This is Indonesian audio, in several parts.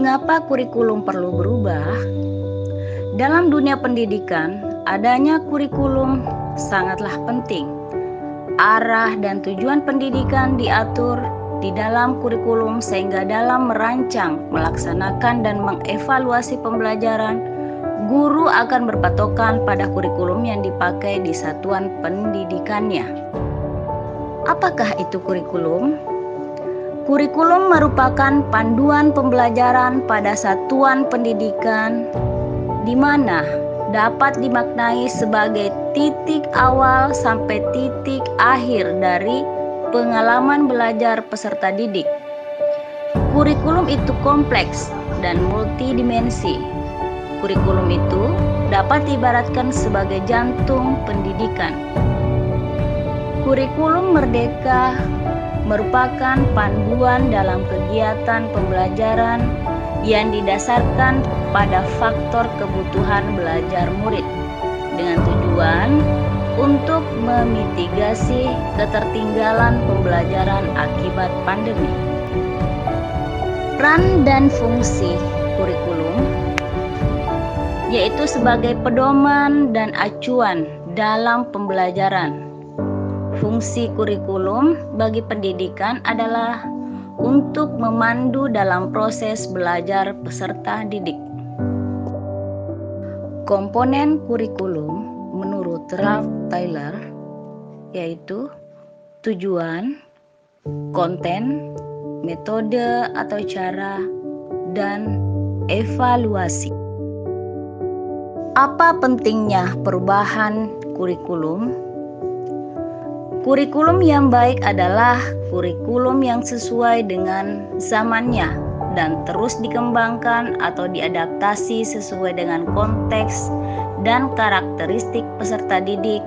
Mengapa kurikulum perlu berubah? Dalam dunia pendidikan, adanya kurikulum sangatlah penting. Arah dan tujuan pendidikan diatur di dalam kurikulum sehingga dalam merancang, melaksanakan, dan mengevaluasi pembelajaran, guru akan berpatokan pada kurikulum yang dipakai di satuan pendidikannya. Apakah itu kurikulum? Kurikulum merupakan panduan pembelajaran pada satuan pendidikan di mana dapat dimaknai sebagai titik awal sampai titik akhir dari pengalaman belajar peserta didik. Kurikulum itu kompleks dan multidimensi. Kurikulum itu dapat diibaratkan sebagai jantung pendidikan. Kurikulum merdeka merupakan panduan dalam kegiatan pembelajaran yang didasarkan pada faktor kebutuhan belajar murid dengan tujuan untuk memitigasi ketertinggalan pembelajaran akibat pandemi. Peran dan fungsi kurikulum yaitu sebagai pedoman dan acuan dalam pembelajaran. Fungsi kurikulum bagi pendidikan adalah untuk memandu dalam proses belajar peserta didik. Komponen kurikulum menurut Ralph Taylor yaitu tujuan, konten, metode atau cara, dan evaluasi. Apa pentingnya perubahan kurikulum? Kurikulum yang baik adalah kurikulum yang sesuai dengan zamannya dan terus dikembangkan atau diadaptasi sesuai dengan konteks dan karakteristik peserta didik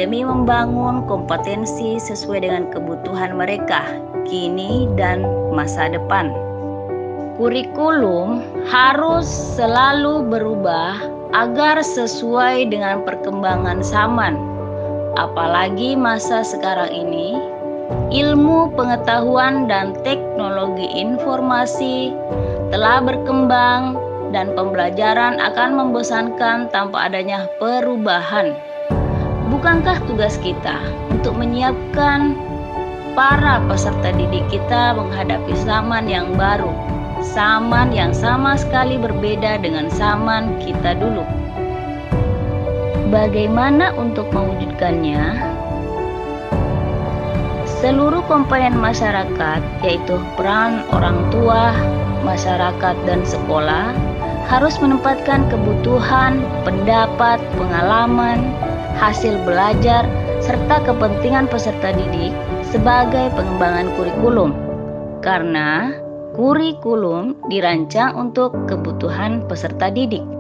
demi membangun kompetensi sesuai dengan kebutuhan mereka kini dan masa depan. Kurikulum harus selalu berubah agar sesuai dengan perkembangan zaman. Apalagi masa sekarang ini, ilmu pengetahuan dan teknologi informasi telah berkembang dan pembelajaran akan membosankan tanpa adanya perubahan. Bukankah tugas kita untuk menyiapkan para peserta didik kita menghadapi zaman yang baru, zaman yang sama sekali berbeda dengan zaman kita dulu? Bagaimana untuk mewujudkannya? Seluruh komponen masyarakat, yaitu peran orang tua, masyarakat, dan sekolah, harus menempatkan kebutuhan, pendapat, pengalaman, hasil belajar, serta kepentingan peserta didik sebagai pengembangan kurikulum. Karena kurikulum dirancang untuk kebutuhan peserta didik.